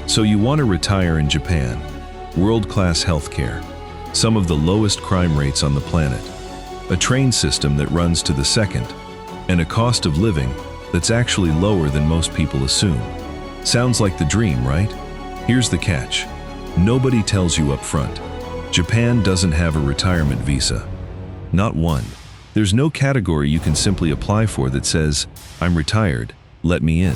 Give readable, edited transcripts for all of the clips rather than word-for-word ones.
So you want to retire in Japan. World-class healthcare, some of the lowest crime rates on the planet, a train system that runs to the second, and a cost of living that's actually lower than most people assume. Sounds like the dream, right? Here's the catch. Nobody tells you up front. Japan doesn't have a retirement visa. Not one. There's no category you can simply apply for that says, "I'm retired, let me in."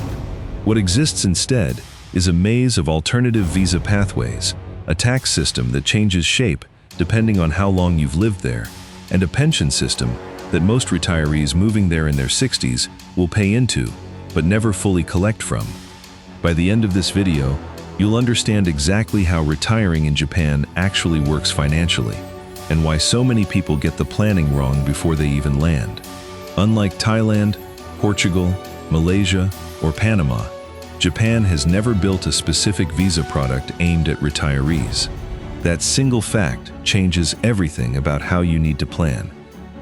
What exists instead is a maze of alternative visa pathways, a tax system that changes shape depending on how long you've lived there, and a pension system that most retirees moving there in their 60s will pay into, but never fully collect from. By the end of this video, you'll understand exactly how retiring in Japan actually works financially, and why so many people get the planning wrong before they even land. Unlike Thailand, Portugal, Malaysia, or Panama, Japan has never built a specific visa product aimed at retirees. That single fact changes everything about how you need to plan.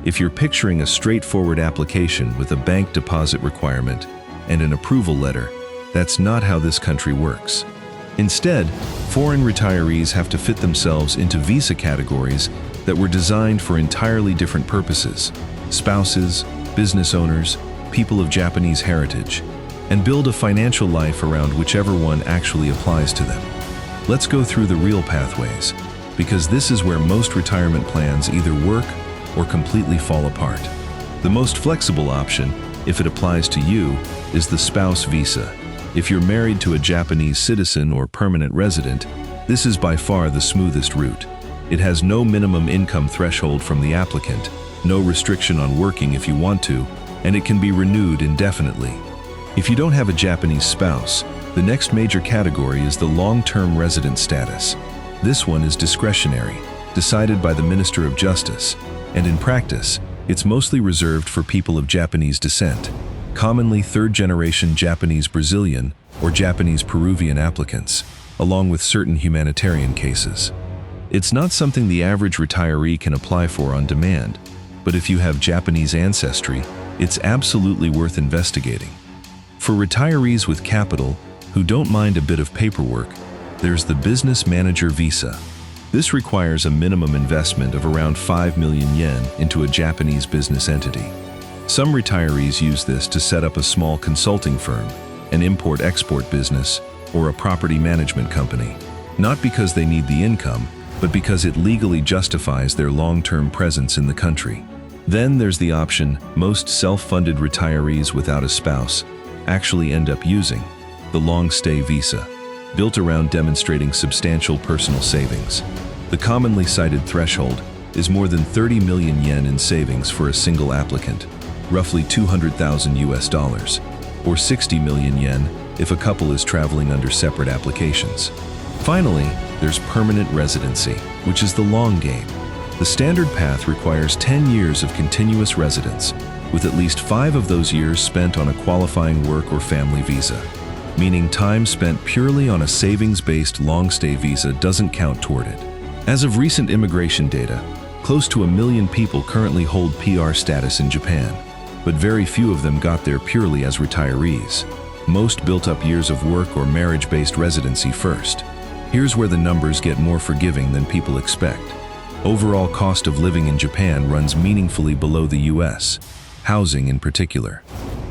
If you're picturing a straightforward application with a bank deposit requirement and an approval letter, that's not how this country works. Instead, foreign retirees have to fit themselves into visa categories that were designed for entirely different purposes: spouses, business owners, people of Japanese heritage, and build a financial life around whichever one actually applies to them. Let's go through the real pathways, because this is where most retirement plans either work or completely fall apart. The most flexible option, if it applies to you, is the spouse visa. If you're married to a Japanese citizen or permanent resident, this is by far the smoothest route. It has no minimum income threshold from the applicant, no restriction on working if you want to, and it can be renewed indefinitely. If you don't have a Japanese spouse, the next major category is the long-term resident status. This one is discretionary, decided by the Minister of Justice, and in practice, it's mostly reserved for people of Japanese descent, commonly third-generation Japanese Brazilian or Japanese Peruvian applicants, along with certain humanitarian cases. It's not something the average retiree can apply for on demand, but if you have Japanese ancestry, it's absolutely worth investigating. For retirees with capital who don't mind a bit of paperwork, there's the Business Manager Visa. This requires a minimum investment of around 5 million yen into a Japanese business entity. Some retirees use this to set up a small consulting firm, an import-export business, or a property management company, not because they need the income, but because it legally justifies their long-term presence in the country. Then there's the option most self-funded retirees without a spouse actually end up using, the long-stay visa, built around demonstrating substantial personal savings. The commonly cited threshold is more than 30 million yen in savings for a single applicant, roughly $200,000, or 60 million yen if a couple is traveling under separate applications. Finally, there's permanent residency, which is the long game. The standard path requires 10 years of continuous residence, with at least 5 of those years spent on a qualifying work or family visa, meaning time spent purely on a savings-based long-stay visa doesn't count toward it. As of recent immigration data, close to 1 million people currently hold PR status in Japan, but very few of them got there purely as retirees. Most built up years of work or marriage-based residency first. Here's where the numbers get more forgiving than people expect. Overall cost of living in Japan runs meaningfully below the US, housing in particular.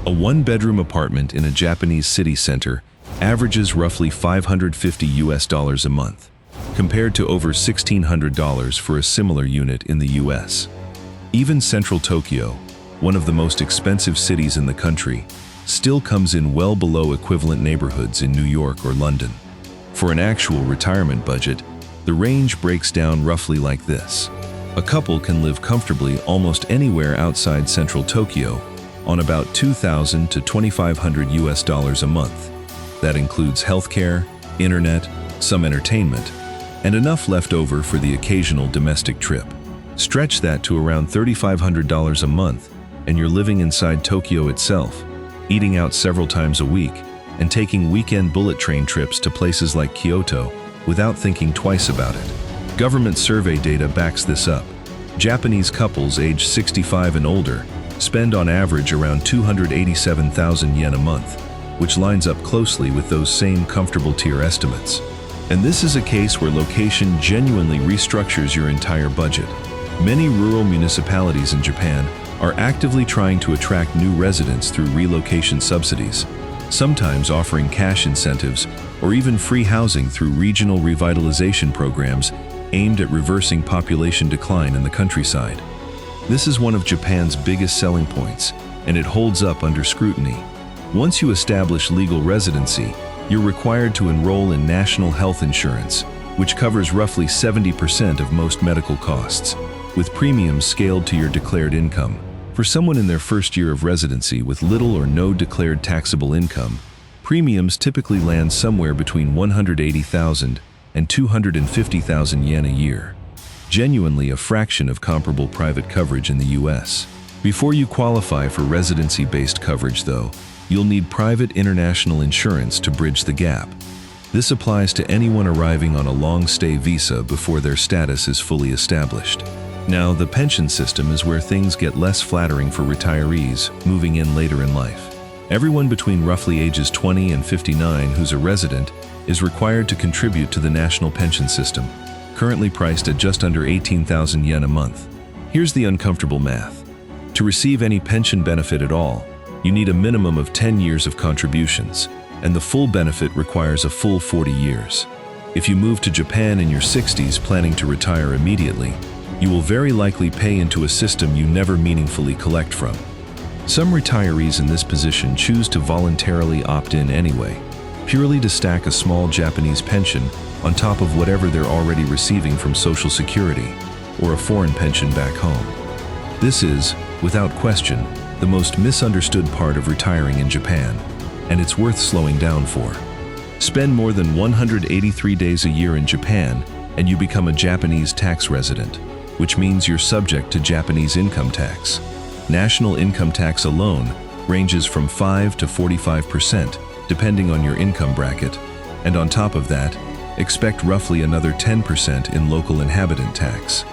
A one-bedroom apartment in a Japanese city center averages roughly $550 a month, compared to over $1,600 for a similar unit in the US. Even central Tokyo, one of the most expensive cities in the country, still comes in well below equivalent neighborhoods in New York or London. For an actual retirement budget, the range breaks down roughly like this. A couple can live comfortably almost anywhere outside central Tokyo on about $2,000 to $2,500 a month. That includes healthcare, internet, some entertainment, and enough left over for the occasional domestic trip. Stretch that to around $3,500 a month, and you're living inside Tokyo itself, eating out several times a week, and taking weekend bullet train trips to places like Kyoto without thinking twice about it. Government survey data backs this up. Japanese couples aged 65 and older spend on average around 287,000 yen a month, which lines up closely with those same comfortable tier estimates. And this is a case where location genuinely restructures your entire budget. Many rural municipalities in Japan are actively trying to attract new residents through relocation subsidies, sometimes offering cash incentives or even free housing through regional revitalization programs aimed at reversing population decline in the countryside. This is one of Japan's biggest selling points, and it holds up under scrutiny. Once you establish legal residency, you're required to enroll in national health insurance, which covers roughly 70% of most medical costs, with premiums scaled to your declared income. For someone in their first year of residency with little or no declared taxable income, premiums typically land somewhere between 180,000 and 250,000 yen a year, genuinely a fraction of comparable private coverage in the US. Before you qualify for residency-based coverage, though, you'll need private international insurance to bridge the gap. This applies to anyone arriving on a long-stay visa before their status is fully established. Now, the pension system is where things get less flattering for retirees moving in later in life. Everyone between roughly ages 20 and 59 who's a resident is required to contribute to the national pension system, currently priced at just under 18,000 yen a month. Here's the uncomfortable math. To receive any pension benefit at all, you need a minimum of 10 years of contributions, and the full benefit requires a full 40 years. If you move to Japan in your 60s planning to retire immediately, you will very likely pay into a system you never meaningfully collect from. Some retirees in this position choose to voluntarily opt in anyway, purely to stack a small Japanese pension on top of whatever they're already receiving from Social Security or a foreign pension back home. This is, without question, the most misunderstood part of retiring in Japan, and it's worth slowing down for. Spend more than 183 days a year in Japan, and you become a Japanese tax resident, which means you're subject to Japanese income tax. National income tax alone ranges from 5 to 45%, depending on your income bracket, and on top of that, expect roughly another 10% in local inhabitant tax.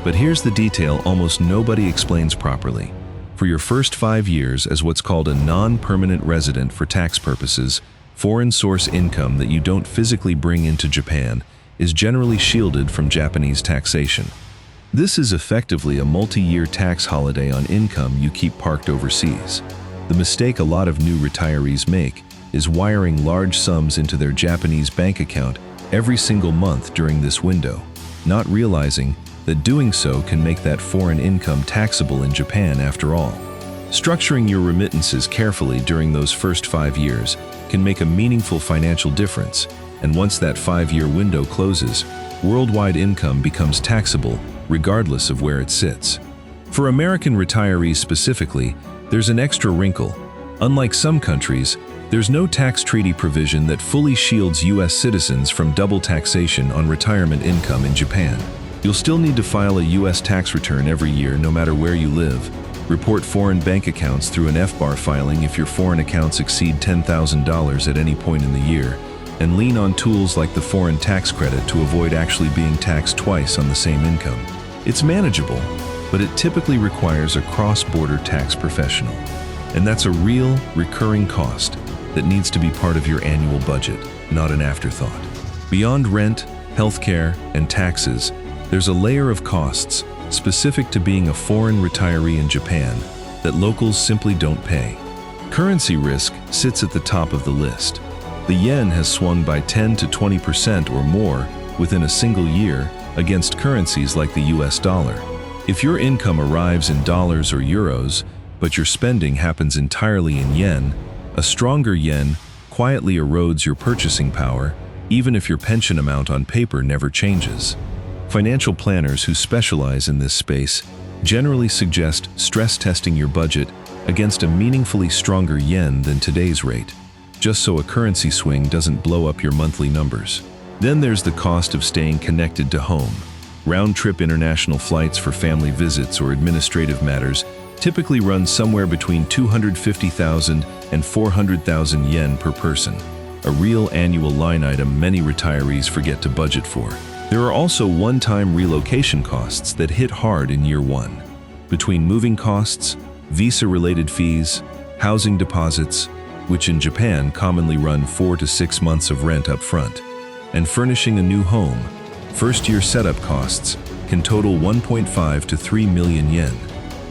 But here's the detail almost nobody explains properly. For your first 5 years as what's called a non-permanent resident for tax purposes, foreign source income that you don't physically bring into Japan is generally shielded from Japanese taxation. This is effectively a multi-year tax holiday on income you keep parked overseas. The mistake a lot of new retirees make is wiring large sums into their Japanese bank account every single month during this window, not realizing that doing so can make that foreign income taxable in Japan after all. Structuring your remittances carefully during those first 5 years can make a meaningful financial difference, and once that 5-year window closes, worldwide income becomes taxable regardless of where it sits. For American retirees specifically, there's an extra wrinkle. Unlike some countries, there's no tax treaty provision that fully shields US citizens from double taxation on retirement income in Japan. You'll still need to file a US tax return every year no matter where you live, report foreign bank accounts through an FBAR filing if your foreign accounts exceed $10,000 at any point in the year, and lean on tools like the foreign tax credit to avoid actually being taxed twice on the same income. It's manageable, but it typically requires a cross-border tax professional. And that's a real, recurring cost that needs to be part of your annual budget, not an afterthought. Beyond rent, healthcare, and taxes, there's a layer of costs specific to being a foreign retiree in Japan that locals simply don't pay. Currency risk sits at the top of the list. The yen has swung by 10 to 20% or more within a single year against currencies like the US dollar. If your income arrives in dollars or euros, but your spending happens entirely in yen, a stronger yen quietly erodes your purchasing power, even if your pension amount on paper never changes. Financial planners who specialize in this space generally suggest stress testing your budget against a meaningfully stronger yen than today's rate, just so a currency swing doesn't blow up your monthly numbers. Then there's the cost of staying connected to home. Round-trip international flights for family visits or administrative matters typically run somewhere between 250,000 and 400,000 yen per person, a real annual line item many retirees forget to budget for. There are also one-time relocation costs that hit hard in year one. Between moving costs, visa-related fees, housing deposits, which in Japan commonly run 4 to 6 months of rent up front. And furnishing a new home, first-year setup costs can total 1.5 to 3 million yen.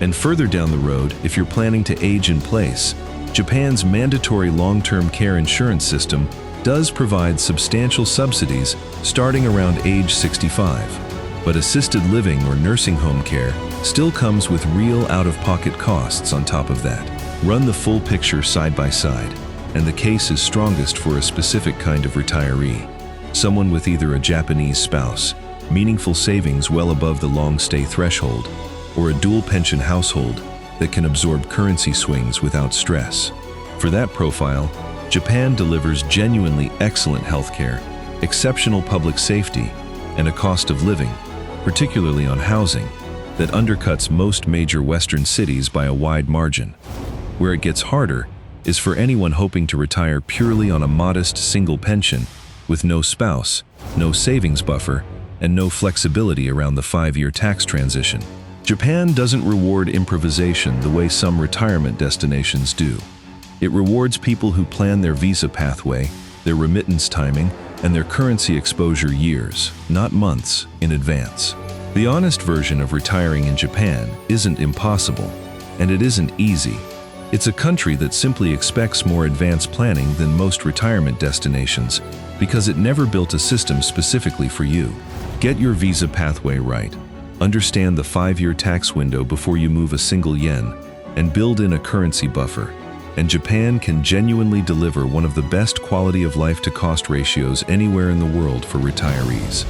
And further down the road, if you're planning to age in place, Japan's mandatory long-term care insurance system does provide substantial subsidies starting around age 65. But assisted living or nursing home care still comes with real out-of-pocket costs on top of that. Run the full picture side by side, and the case is strongest for a specific kind of retiree. Someone with either a Japanese spouse, meaningful savings well above the long-stay threshold, or a dual pension household that can absorb currency swings without stress. For that profile, Japan delivers genuinely excellent healthcare, exceptional public safety, and a cost of living, particularly on housing, that undercuts most major Western cities by a wide margin. Where it gets harder is for anyone hoping to retire purely on a modest single pension with no spouse, no savings buffer, and no flexibility around the 5-year tax transition. Japan doesn't reward improvisation the way some retirement destinations do. It rewards people who plan their visa pathway, their remittance timing, and their currency exposure years, not months, in advance. The honest version of retiring in Japan isn't impossible, and it isn't easy. It's a country that simply expects more advanced planning than most retirement destinations because it never built a system specifically for you. Get your visa pathway right. Understand the 5-year tax window before you move a single yen, and build in a currency buffer. And Japan can genuinely deliver one of the best quality of life to cost ratios anywhere in the world for retirees.